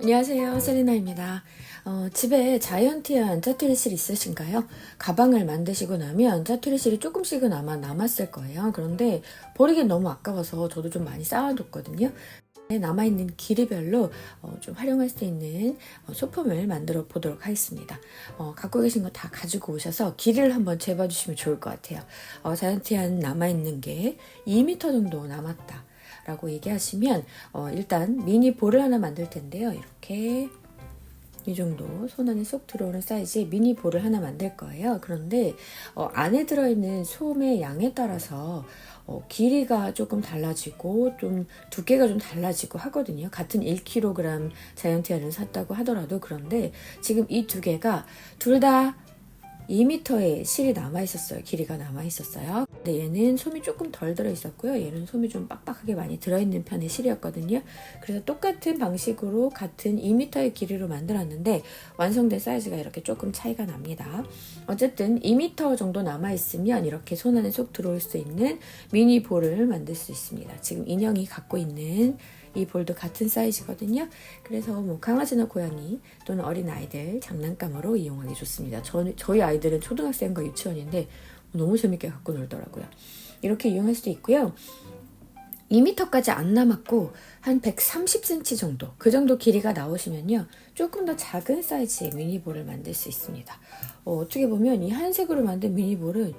안녕하세요, 세리나입니다. 집에 자이언티한 짜투리실 있으신가요? 가방을 만드시고 나면 짜투리실이 조금씩은 아마 남았을 거예요. 그런데 버리긴 너무 아까워서 저도 좀 많이 쌓아뒀거든요. 남아있는 길이별로 좀 활용할 수 있는 소품을 만들어 보도록 하겠습니다. 갖고 계신 거 다 가지고 오셔서 길이를 한번 재봐주시면 좋을 것 같아요. 자이언티한 남아있는 게 2m 정도 남았다 라고 얘기하시면 일단 미니 볼을 하나 만들 텐데요. 이렇게 이 정도 손 안에 쏙 들어오는 사이즈의 미니 볼을 하나 만들 거예요. 그런데 안에 들어있는 솜의 양에 따라서 길이가 조금 달라지고 좀 두께가 좀 달라지고 하거든요. 같은 1kg 자이언티아를 샀다고 하더라도. 그런데 지금 이 두 개가 둘 다 2m의 실이 남아있었어요. 길이가 남아있었어요. 근데 얘는 솜이 조금 덜 들어있었고요. 얘는 솜이 좀 빡빡하게 많이 들어있는 편의 실이었거든요. 그래서 똑같은 방식으로 같은 2m의 길이로 만들었는데 완성된 사이즈가 이렇게 조금 차이가 납니다. 어쨌든 2m 정도 남아있으면 이렇게 손 안에 쏙 들어올 수 있는 미니 볼을 만들 수 있습니다. 지금 인형이 갖고 있는 이 볼도 같은 사이즈거든요. 그래서 뭐 강아지나 고양이 또는 어린 아이들 장난감으로 이용하기 좋습니다. 저희 아이들은 초등학생과 유치원인데 너무 재밌게 갖고 놀더라고요. 이렇게 이용할 수도 있고요. 2m까지 안 남았고 한 130cm 정도, 그 정도 길이가 나오시면요, 조금 더 작은 사이즈의 미니볼을 만들 수 있습니다. 어떻게 보면 이 한색으로 만든 미니볼은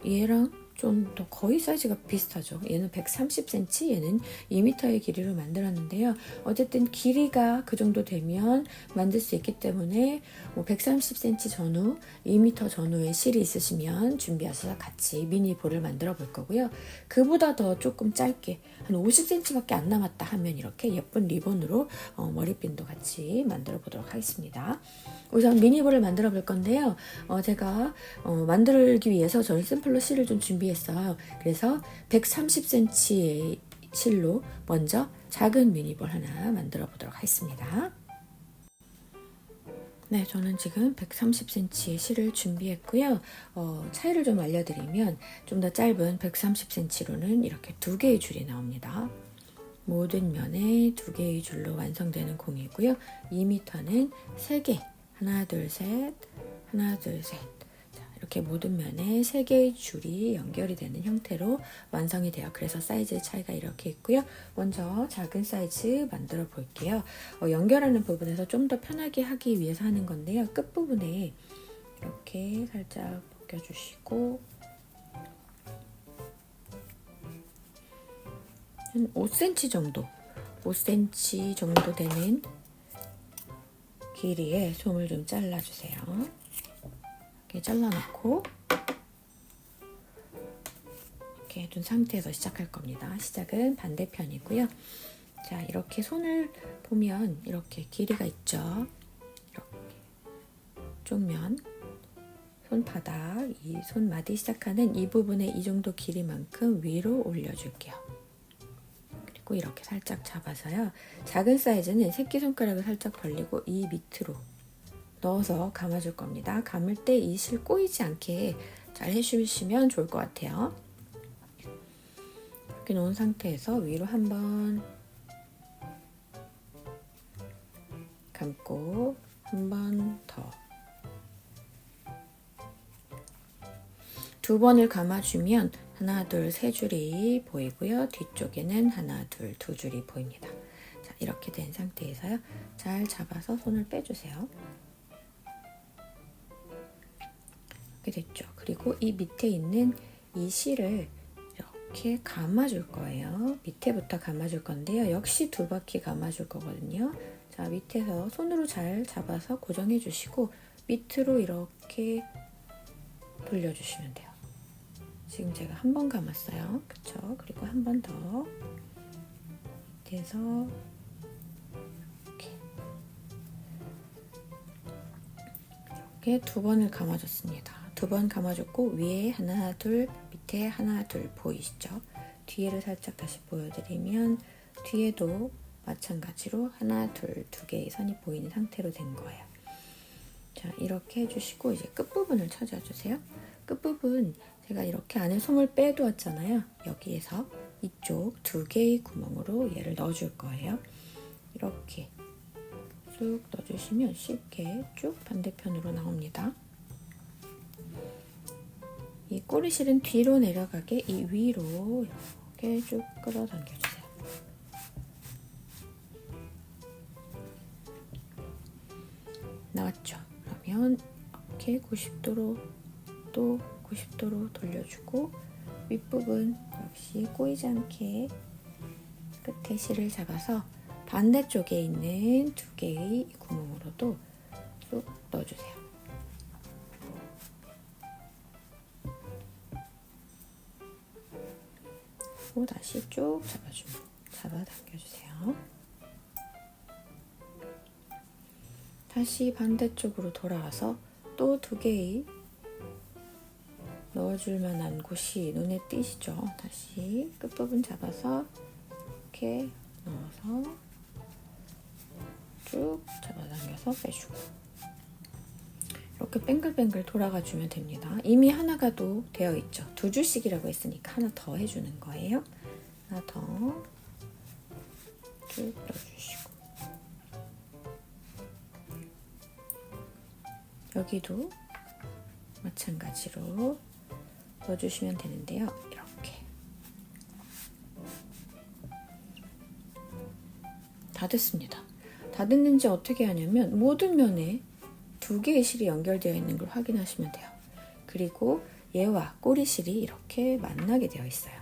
얘랑 좀 더 거의 사이즈가 비슷하죠. 얘는 130cm, 얘는 2m의 길이로 만들었는데요. 어쨌든 길이가 그 정도 되면 만들 수 있기 때문에 130cm 전후, 2m 전후의 실이 있으시면 준비하셔서 같이 미니볼을 만들어 볼 거고요. 그보다 더 조금 짧게 한 50cm밖에 안 남았다 하면 이렇게 예쁜 리본으로 머리핀도 같이 만들어 보도록 하겠습니다. 우선 미니볼을 만들어 볼 건데요. 제가 만들기 위해서 저는 샘플로 실을 좀 준비했어요. 그래서 130cm의 실로 먼저 작은 미니볼 하나 만들어 보도록 하겠습니다. 네, 저는 지금 130cm의 실을 준비했고요. 차이를 좀 알려드리면 좀 더 짧은 130cm로는 이렇게 두 개의 줄이 나옵니다. 모든 면에 두 개의 줄로 완성되는 공이고요. 2m는 3개. 하나, 둘, 셋. 하나, 둘, 셋. 자, 이렇게 모든 면에 3개의 줄이 연결이 되는 형태로 완성이 돼요. 그래서 사이즈의 차이가 이렇게 있고요. 먼저 작은 사이즈 만들어 볼게요. 연결하는 부분에서 좀 더 편하게 하기 위해서 하는 건데요. 끝부분에 이렇게 살짝 벗겨주시고 한 5cm 정도, 5cm 정도 되는 길이의 솜을 좀 잘라주세요. 이렇게 잘라놓고 이렇게 둔 상태에서 시작할 겁니다. 시작은 반대편이고요. 자, 이렇게 손을 보면 이렇게 길이가 있죠. 이렇게 쪽면, 손바닥, 이 손마디 시작하는 이 부분에 이 정도 길이만큼 위로 올려줄게요. 그리고 이렇게 살짝 잡아서요. 작은 사이즈는 새끼손가락을 살짝 벌리고 이 밑으로 넣어서 감아줄 겁니다. 감을 때 이 실 꼬이지 않게 잘 해주시면 좋을 것 같아요. 이렇게 놓은 상태에서 위로 한번 감고 한 번 더. 두 번을 감아주면 하나, 둘, 세 줄이 보이고요. 뒤쪽에는 하나, 둘, 두 줄이 보입니다. 자, 이렇게 된 상태에서요. 잘 잡아서 손을 빼주세요. 이렇게 됐죠. 그리고 이 밑에 있는 이 실을 이렇게 감아줄 거예요. 밑에부터 감아줄 건데요. 역시 2바퀴 감아줄 거거든요. 자, 밑에서 손으로 잘 잡아서 고정해 주시고 밑으로 이렇게 돌려주시면 돼요. 지금 제가 한 번 감았어요. 그쵸? 그리고 한 번 더 밑에서 이렇게 2번을 감아줬습니다. 2번 감아줬고 위에 하나, 둘, 밑에 하나, 둘 보이시죠? 뒤에를 살짝 다시 보여드리면 뒤에도 마찬가지로 하나, 둘, 2개의 선이 보이는 상태로 된 거예요. 자, 이렇게 해주시고 이제 끝부분을 찾아주세요. 끝부분 제가 이렇게 안에 솜을 빼두었잖아요. 여기에서 이쪽 2개의 구멍으로 얘를 넣어줄 거예요. 이렇게 쑥 넣어주시면 쉽게 쭉 반대편으로 나옵니다. 이 꼬리실은 뒤로 내려가게 이 위로 이렇게 쭉 끌어당겨주세요. 나왔죠? 그러면 이렇게 90도로 또 90도로 돌려주고 윗부분 역시 꼬이지 않게 끝에 실을 잡아서 반대쪽에 있는 두 개의 구멍으로도 쏙 넣어주세요. 그리고 다시 쭉 잡아당겨주세요. 다시 반대쪽으로 돌아와서 또 두 개의 넣어줄 만한 곳이 눈에 띄시죠? 다시 끝부분 잡아서 이렇게 넣어서 쭉 잡아당겨서 빼주고 이렇게 뱅글뱅글 돌아가 주면 됩니다. 이미 하나가 또 되어 있죠. 두 줄씩이라고 했으니까 하나 더 해주는 거예요. 하나 더 쭉 넣어주시고 여기도 마찬가지로 넣어주시면 되는데요. 이렇게 다 됐습니다. 다 됐는지 어떻게 하냐면 모든 면에 두 개의 실이 연결되어 있는 걸 확인하시면 돼요. 그리고 얘와 꼬리실이 이렇게 만나게 되어 있어요.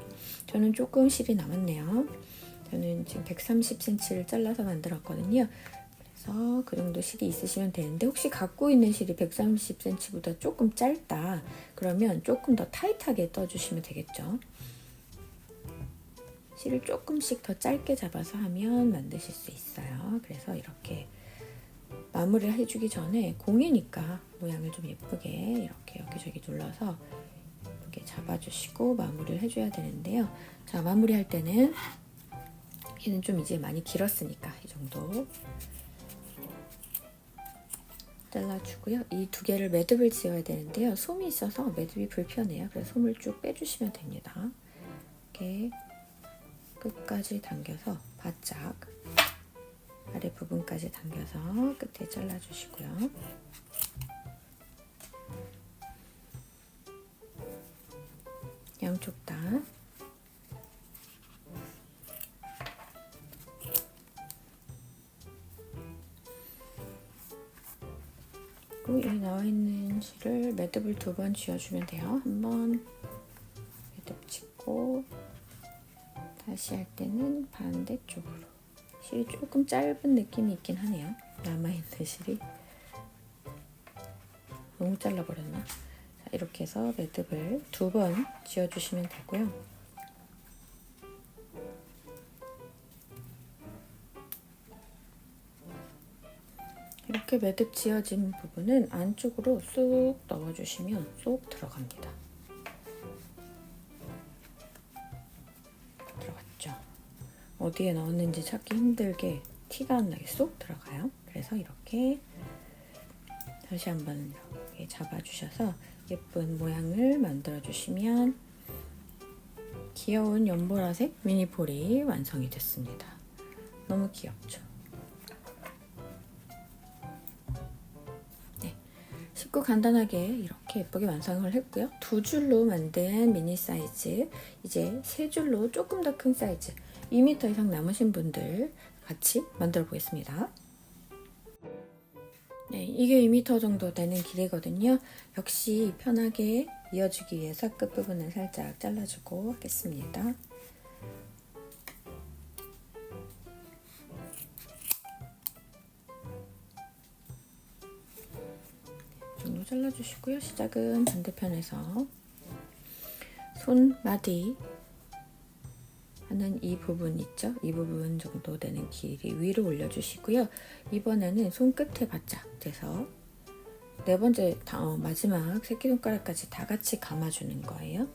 저는 조금 실이 남았네요. 저는 지금 130cm를 잘라서 만들었거든요. 그래서 그 정도 실이 있으시면 되는데 혹시 갖고 있는 실이 130cm보다 조금 짧다 그러면 조금 더 타이트하게 떠주시면 되겠죠. 실을 조금씩 더 짧게 잡아서 하면 만드실 수 있어요. 그래서 이렇게 마무리를 해주기 전에 공이니까 모양을 좀 예쁘게 이렇게 여기저기 눌러서 예쁘게 잡아주시고 마무리를 해줘야 되는데요. 자, 마무리할 때는 얘는 좀 이제 많이 길었으니까 이 정도 잘라주고요. 이 두 개를 매듭을 지어야 되는데요. 솜이 있어서 매듭이 불편해요. 그래서 솜을 쭉 빼주시면 됩니다. 이렇게 끝까지 당겨서 바짝 아래 부분까지 당겨서 끝에 잘라주시고요. 양쪽 다 그리고 이 나와 있는 실을 매듭을 2번 쥐어주면 돼요. 한번 매듭 짓고 다시 할 때는 반대쪽으로. 실이 조금 짧은 느낌이 있긴 하네요. 남아있는 실이 너무 잘라버렸나? 자, 이렇게 해서 매듭을 2번 쥐어주시면 되고요. 이렇게 매듭 지어진 부분은 안쪽으로 쑥 넣어주시면 쏙 들어갑니다. 들어갔죠? 어디에 넣었는지 찾기 힘들게 티가 안 나게 쏙 들어가요. 그래서 이렇게 다시 한번 이렇게 잡아주셔서 예쁜 모양을 만들어주시면 귀여운 연보라색 미니폴이 완성이 됐습니다. 너무 귀엽죠? 쉽고 간단하게 이렇게 예쁘게 완성을 했고요. 2줄로 만든 미니 사이즈, 이제 3줄로 조금 더 큰 사이즈 2m 이상 남으신 분들 같이 만들어 보겠습니다. 네, 이게 2m 정도 되는 길이거든요. 역시 편하게 이어주기 위해서 끝부분을 살짝 잘라주고 하겠습니다. 정도 잘라주시고요. 시작은 반대편에서 손마디 하는 이 부분 있죠? 이 부분 정도 되는 길이 위로 올려주시고요. 이번에는 손끝에 바짝 대서 네 번째 마지막 새끼손가락까지 다 같이 감아주는 거예요.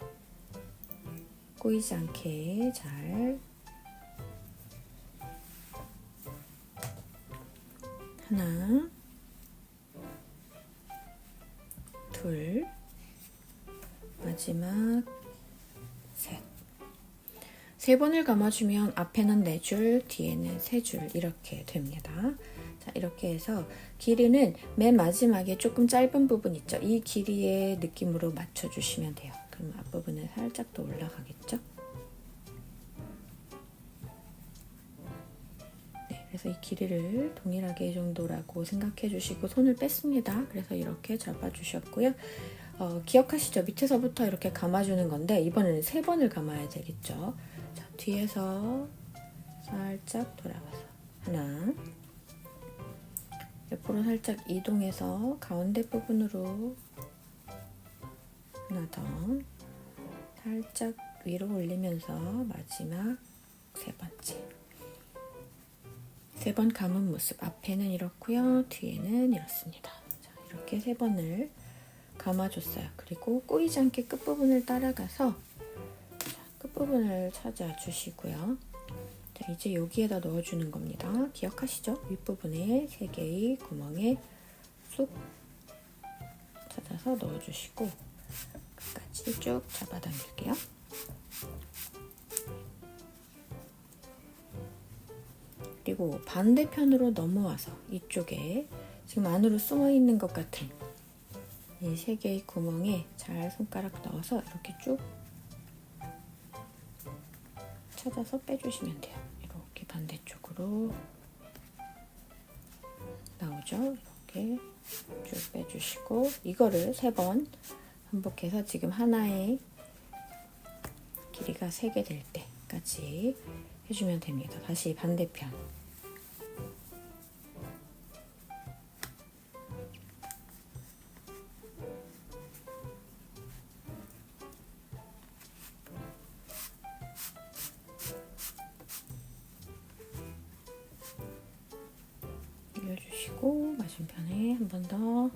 꼬이지 않게 잘 하나 둘 마지막 셋 3번을 감아주면 앞에는 4줄, 뒤에는 3줄 이렇게 됩니다. 자, 이렇게 해서 길이는 맨 마지막에 조금 짧은 부분 있죠. 이 길이의 느낌으로 맞춰주시면 돼요. 그럼 앞부분은 살짝 더 올라가겠죠. 네, 그래서 이 길이를 동일하게 이 정도라고 생각해 주시고 손을 뺐습니다. 그래서 이렇게 잡아주셨고요. 기억하시죠? 밑에서부터 이렇게 감아주는 건데 이번에는 3번을 감아야 되겠죠. 자, 뒤에서 살짝 돌아가서 하나, 옆으로 살짝 이동해서 가운데 부분으로 하나 더, 살짝 위로 올리면서 마지막 3번째. 3번 감은 모습, 앞에는 이렇고요, 뒤에는 이렇습니다. 자, 이렇게 3번을 감아줬어요. 그리고 꼬이지 않게 끝부분을 따라가서 끝부분을 찾아주시고요. 자, 이제 여기에다 넣어주는 겁니다. 기억하시죠? 윗부분에 3개의 구멍에 쑥 찾아서 넣어주시고 끝까지 쭉 잡아당길게요. 그리고 반대편으로 넘어와서 이쪽에 지금 안으로 숨어있는 것 같은 이 3개의 구멍에 잘 손가락 넣어서 이렇게 쭉 찾아서 빼주시면 돼요. 이렇게 반대쪽으로 나오죠? 이렇게 쭉 빼주시고 이거를 3번 반복해서 지금 하나의 길이가 3개 될 때까지 해주면 됩니다. 다시 반대편. 올려주시고 맞은편에 한 번 더.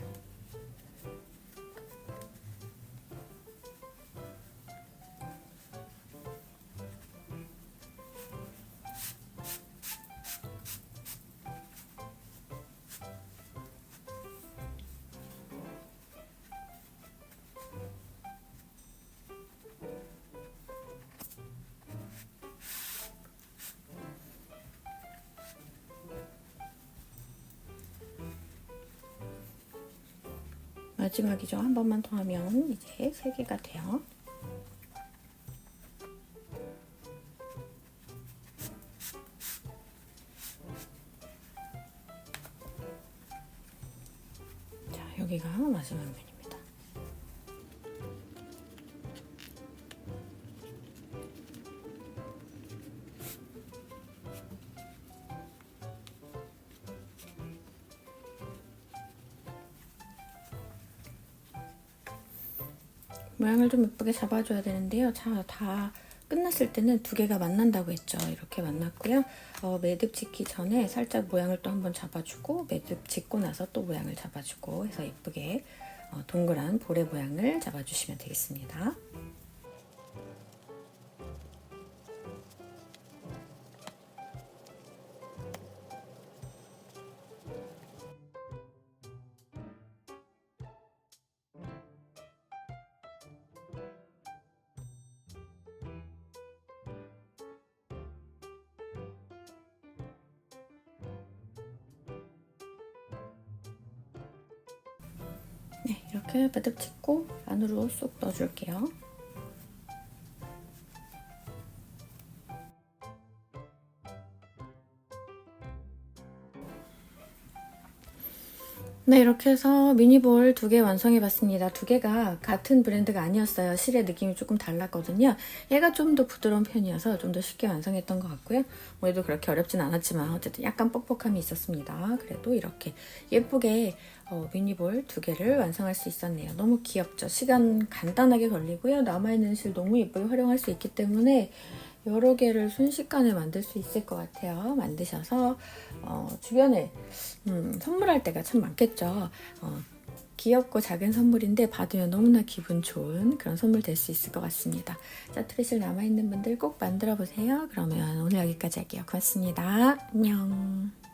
마지막이죠. 한 번만 더 하면 이제 3개가 돼요. 자, 여기가 마지막 면입니다. 모양을 좀 예쁘게 잡아줘야 되는데요. 자, 다 끝났을 때는 2개가 만난다고 했죠. 이렇게 만났고요. 매듭 짓기 전에 살짝 모양을 또 한번 잡아주고 매듭 짓고 나서 또 모양을 잡아주고 해서 예쁘게 동그란 볼의 모양을 잡아주시면 되겠습니다. 네, 이렇게 매듭 짓고 안으로 쏙 넣어줄게요. 네, 이렇게 해서 미니볼 2개 완성해봤습니다. 2개가 같은 브랜드가 아니었어요. 실의 느낌이 조금 달랐거든요. 얘가 좀 더 부드러운 편이어서 좀 더 쉽게 완성했던 것 같고요. 뭐 얘도 그렇게 어렵진 않았지만 어쨌든 약간 뻑뻑함이 있었습니다. 그래도 이렇게 예쁘게 미니볼 2개를 완성할 수 있었네요. 너무 귀엽죠? 시간 간단하게 걸리고요. 남아있는 실 너무 예쁘게 활용할 수 있기 때문에 여러 개를 순식간에 만들 수 있을 것 같아요. 만드셔서 주변에 선물할 때가 참 많겠죠. 귀엽고 작은 선물인데 받으면 너무나 기분 좋은 그런 선물 될 수 있을 것 같습니다. 짜투리실 남아있는 분들 꼭 만들어 보세요. 그러면 오늘 여기까지 할게요. 고맙습니다. 안녕.